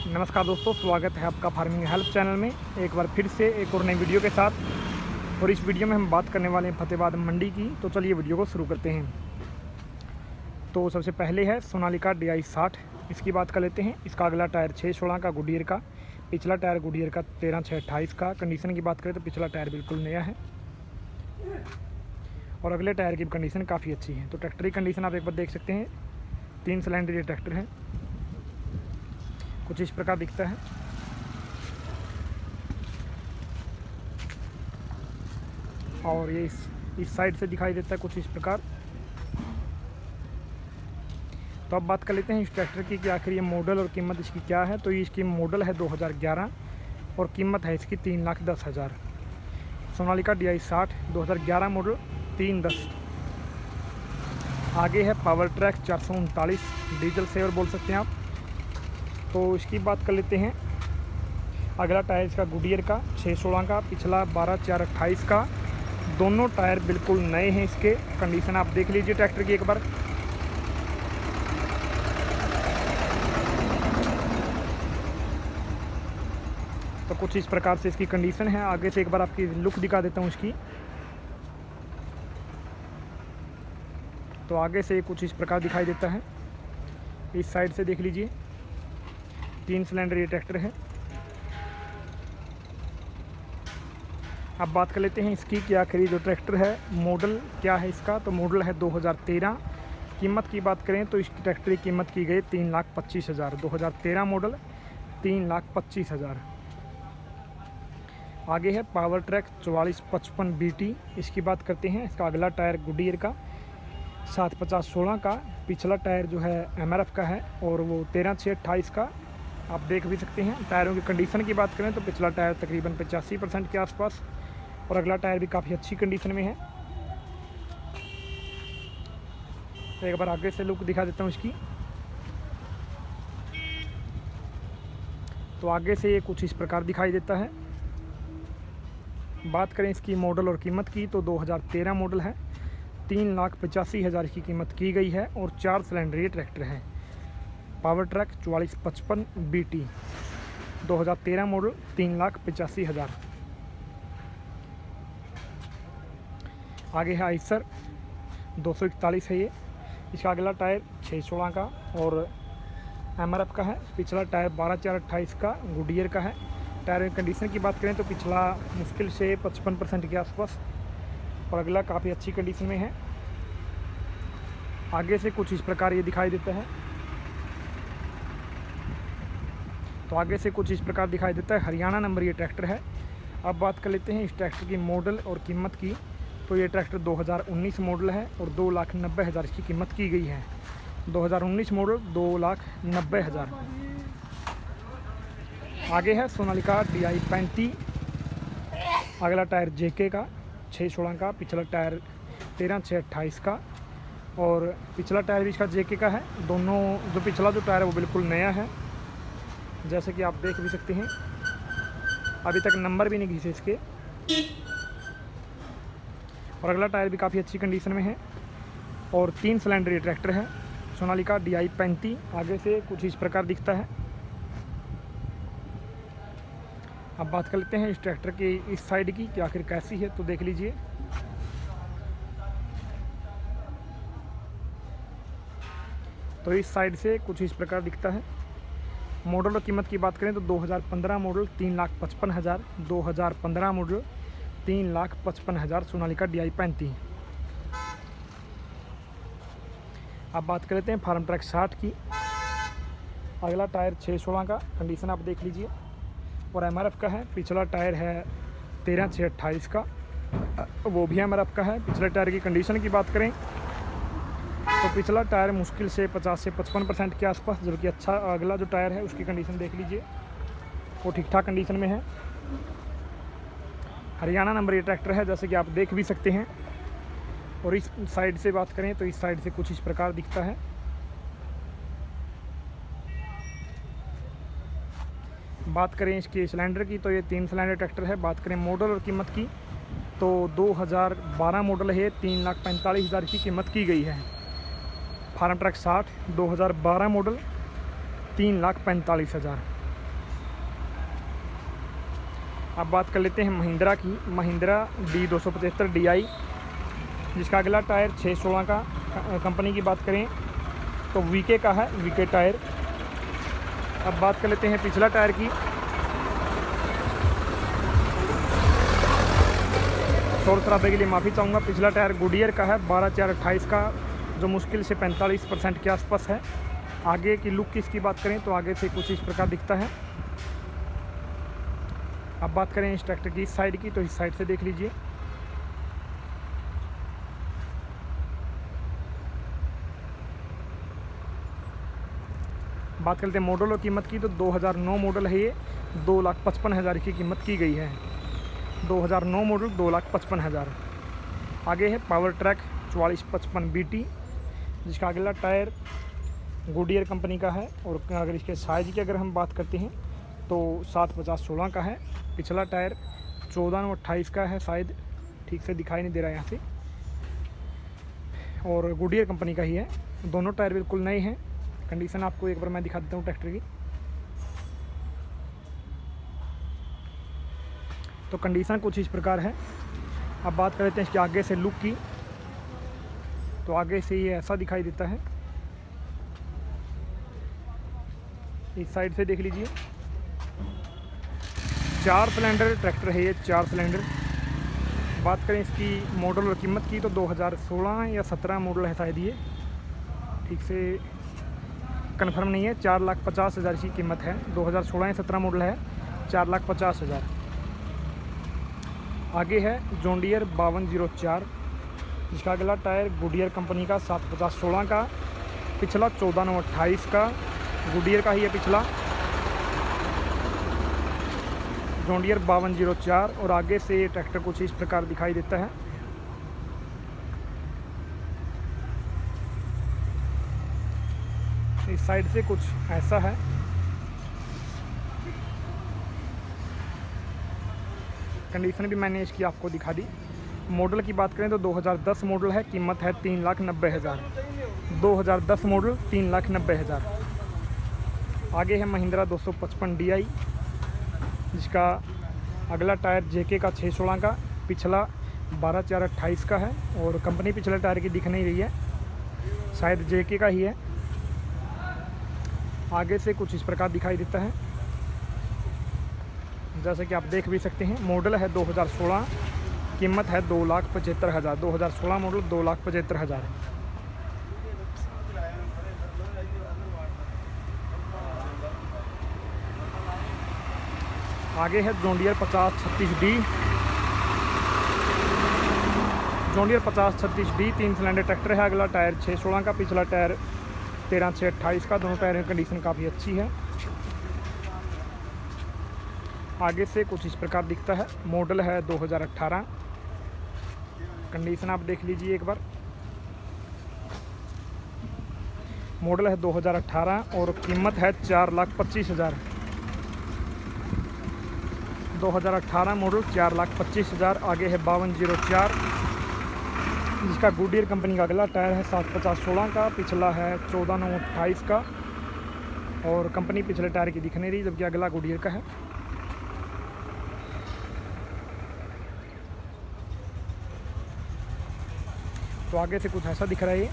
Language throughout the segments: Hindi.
नमस्कार दोस्तों, स्वागत है आपका फार्मिंग हेल्प चैनल में एक बार फिर से एक और नई वीडियो के साथ। और इस वीडियो में हम बात करने वाले हैं फतेहाबाद मंडी की। तो चलिए वीडियो को शुरू करते हैं। तो सबसे पहले है सोनालिका DI 60, इसकी बात कर लेते हैं। इसका अगला टायर 6/16 का गुडियर का, पिछला टायर गुडियर का 13/6/28 का। कंडीशन की बात करें तो पिछला टायर बिल्कुल नया है और अगले टायर की कंडीशन काफ़ी अच्छी है। तो ट्रैक्टर की कंडीशन आप एक बार देख सकते हैं। 3 सिलेंडर ये ट्रैक्टर है, कुछ इस प्रकार दिखता है। और ये इस साइड से दिखाई देता है कुछ इस प्रकार। तो अब बात कर लेते हैं इस ट्रैक्टर की कि आखिर ये मॉडल और कीमत इसकी क्या है। तो ये इसकी मॉडल है 2011 और कीमत है इसकी 3,10,000। Sonalika DI 60 2011 model 3,10। आगे है पावर ट्रैक 439 डीजल सेवर बोल सकते हैं आप। तो इसकी बात कर लेते हैं। अगला टायर इसका गुडियर का 6/16 का, पिछला 12/4/28 का। दोनों टायर बिल्कुल नए हैं। इसके कंडीशन आप देख लीजिए ट्रैक्टर की एक बार। तो कुछ इस प्रकार से इसकी कंडीशन है। आगे से एक बार आपकी लुक दिखा देता हूँ इसकी। तो आगे से कुछ इस प्रकार दिखाई देता है। इस साइड से देख लीजिए। 3 सिलेंडर ये ट्रैक्टर है। अब बात कर लेते हैं इसकी कि आखिरी जो ट्रैक्टर है मॉडल क्या है इसका। तो मॉडल है 2013। कीमत की बात करें तो इस ट्रैक्टर की कीमत की गई 3,25,000। 2013 मॉडल 3,25,000। आगे है पावर ट्रैक 4455 BT। इसकी बात करते हैं। इसका अगला टायर गुडियर का 7/50/16 का, पिछला टायर जो है MRF का है और वो 13/6/28 का। आप देख भी सकते हैं। टायरों की कंडीशन की बात करें तो पिछला टायर तकरीबन 85% के आसपास और अगला टायर भी काफ़ी अच्छी कंडीशन में है। तो एक बार आगे से लुक दिखा देता हूँ इसकी। तो आगे से ये कुछ इस प्रकार दिखाई देता है। बात करें इसकी मॉडल और कीमत की तो 2013 मॉडल है। 3,85,000 की कीमत की गई है और 4 सिलेंडर ये ट्रैक्टर है। Power track 4455 BT 2013 model 3,85,000। आगे है आइसर 241 है ये। इसका अगला टायर 6/16 का और MRF का है। पिछला टायर 12/4/28 का गुडियर का है। टायर की कंडीशन की बात करें तो पिछला मुश्किल से 55% के आसपास और अगला काफ़ी अच्छी कंडीशन में है। आगे से कुछ इस प्रकार ये दिखाई देता है। तो आगे से कुछ इस प्रकार दिखाई देता है। हरियाणा नंबर ये ट्रैक्टर है। अब बात कर लेते हैं इस ट्रैक्टर की मॉडल और कीमत की। तो ये ट्रैक्टर 2019 मॉडल है और 2,90,000 इसकी कीमत की गई है। 2019 मॉडल 2,90,000। आगे है सोनालिका DI 35। अगला टायर JK का 6/16 का, पिछला टायर 13/6/28 का और पिछला टायर भी इसका JK का है। दोनों जो पिछला जो टायर है वो बिल्कुल नया है, जैसे कि आप देख भी सकते हैं। अभी तक नंबर भी नहीं घिसे इसके। और अगला टायर भी काफ़ी अच्छी कंडीशन में है और 3 सिलेंडर ये ट्रैक्टर है। सोनालिका DI 35 आगे से कुछ इस प्रकार दिखता है। अब बात कर लेते हैं इस ट्रैक्टर की इस साइड की कि आखिर कैसी है। तो देख लीजिए। तो इस साइड से कुछ इस प्रकार दिखता है। मॉडल और कीमत की बात करें तो 2015 मॉडल 3,55,000। 2015 model 3,55,000 Sonalika DI 35। अब बात कर लेते हैं फार्म ट्रैक 60 की। अगला टायर 6/16 का, कंडीशन आप देख लीजिए और MRF का है। पिछला टायर है 13/6/28 का, वो भी MRF का है। पिछले टायर की कंडीशन की बात करें तो पिछला टायर मुश्किल से 50 से 55% के आसपास, जबकि अच्छा अगला जो टायर है उसकी कंडीशन देख लीजिए, वो ठीक ठाक कंडीशन में है। हरियाणा नंबर ये ट्रैक्टर है, जैसे कि आप देख भी सकते हैं। और इस साइड से बात करें तो इस साइड से कुछ इस प्रकार दिखता है। बात करें इसके सिलेंडर की तो ये 3 सिलेंडर ट्रैक्टर है। बात करें मॉडल और कीमत की तो 2012 मॉडल है। 3,45,000 की कीमत की गई है। Farmtrac 60 2012 model 3,45,000। अब बात कर लेते हैं महिंद्रा की, महिंद्रा D275 DI, जिसका अगला टायर 6/16 का। कंपनी की बात करें तो वीके का है, वीके टायर। अब बात कर लेते हैं पिछला टायर की। शोर शराबे के लिए माफ़ी चाहूँगा। पिछला टायर गुडियर का है, 12/4/28 का, जो मुश्किल से 45% के आसपास है। आगे की लुक की इसकी बात करें तो आगे से कुछ इस प्रकार दिखता है। अब बात करें इस ट्रैक्टर की इस साइड की, तो इस साइड से देख लीजिए। बात करते हैं मॉडल और कीमत की, तो 2009 मॉडल है ये। 2,55,000 की कीमत की गई है। 2009 मॉडल 2,55,000। आगे है पावर ट्रैक 4455 BT, जिसका अगला टायर गुडियर कंपनी का है। और अगर इसके साइज़ की अगर हम बात करते हैं तो 7/50/16 का है। पिछला टायर 14/28 का है, शायद ठीक से दिखाई नहीं दे रहा है यहाँ से, और गुडियर कंपनी का ही है। दोनों टायर बिल्कुल नए हैं। कंडीशन आपको एक बार मैं दिखा देता हूँ ट्रैक्टर की। तो कंडीशन कुछ इस प्रकार है। अब बात कर लेते हैं इसके आगे से लुक की, तो आगे से ये ऐसा दिखाई देता है। इस साइड से देख लीजिए। 4 सिलेंडर ट्रैक्टर है ये, 4 सिलेंडर। बात करें इसकी मॉडल और कीमत की, तो 2016 या 17 मॉडल है शायद ये, ठीक से कंफर्म नहीं है। 4,50,000 की कीमत है। 2016 या 17 मॉडल है, 4,50,000। आगे है जॉन डियर 5204, जिसका अगला टायर गुडियर कंपनी का 7/50/16 का। पिछला 14/28 का, गुडियर का ही है पिछला। John Deere 5204। और आगे से ये ट्रैक्टर कुछ इस प्रकार दिखाई देता है। इस साइड से कुछ ऐसा है। कंडीशन भी मैंने इसकी आपको दिखा दी। मॉडल की बात करें तो 2010 मॉडल है, कीमत है 3,90,000। 2010 मॉडल 3,90,000। आगे है महिंद्रा 255 DI, जिसका अगला टायर जेके का 6/16 का, पिछला 12/4/28 का है। और कंपनी पिछले टायर की दिख नहीं रही है, शायद जेके का ही है। आगे से कुछ इस प्रकार दिखाई देता है, जैसे कि आप देख भी सकते हैं। मॉडल है 2016, कीमत है 2,75,000। 2016 मॉडल 2,75,000। आगे है John Deere 5036D। John Deere 5036D 3 cylinder tractor है। अगला टायर 6/16 का, पिछला टायर 13/6/28 का। दोनों टायरों की कंडीशन काफ़ी अच्छी है। आगे से कुछ इस प्रकार दिखता है। मॉडल है 2018। कंडीशन आप देख लीजिए एक बार। मॉडल है 2018 और कीमत है 4,25,000। 2018 मॉडल 4,25,000। आगे है 5204, जिसका गुडियर कंपनी का अगला टायर है 7/50/16 का। पिछला है 14/28 का, और कंपनी पिछले टायर की दिख नहीं रही, जबकि अगला गुडियर का है। तो आगे से कुछ ऐसा दिख रहा है ये।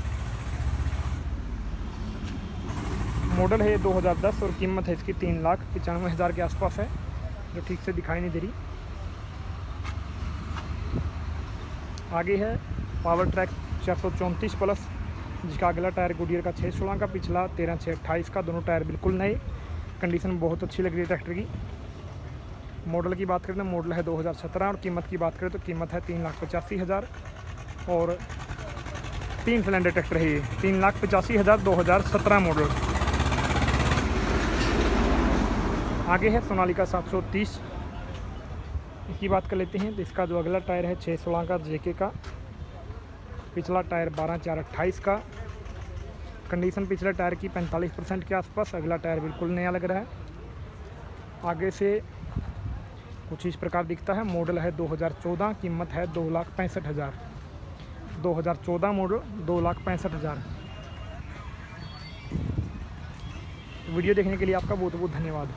मॉडल है 2010 और कीमत है इसकी 3,95,000 के आसपास है, जो ठीक से दिखाई नहीं दे रही। आगे है पावर ट्रैक 434 प्लस, जिसका अगला टायर गुडियर का 6/16 का, पिछला 13/6/28 का। दोनों टायर बिल्कुल नए। कंडीशन बहुत अच्छी लग रही है ट्रैक्टर की। मॉडल की बात करें तो मॉडल है 2017 और कीमत की बात करें तो कीमत है 3,85,000। और 3 सिलेंडर ट्रैक्टर है ये, 3,85,000। 2017 मॉडल। आगे है सोनालिका 730, इसकी बात कर लेते हैं। तो इसका जो अगला टायर है 6/16 का जेके का, पिछला टायर 12/4/28 का। कंडीशन पिछले टायर की 45% के आसपास। अगला टायर बिल्कुल नया लग रहा है। आगे से कुछ इस प्रकार दिखता है। मॉडल है 2014, कीमत है 2,65,000। 2014 मॉडल 2,65,000। वीडियो देखने के लिए आपका बहुत बहुत धन्यवाद।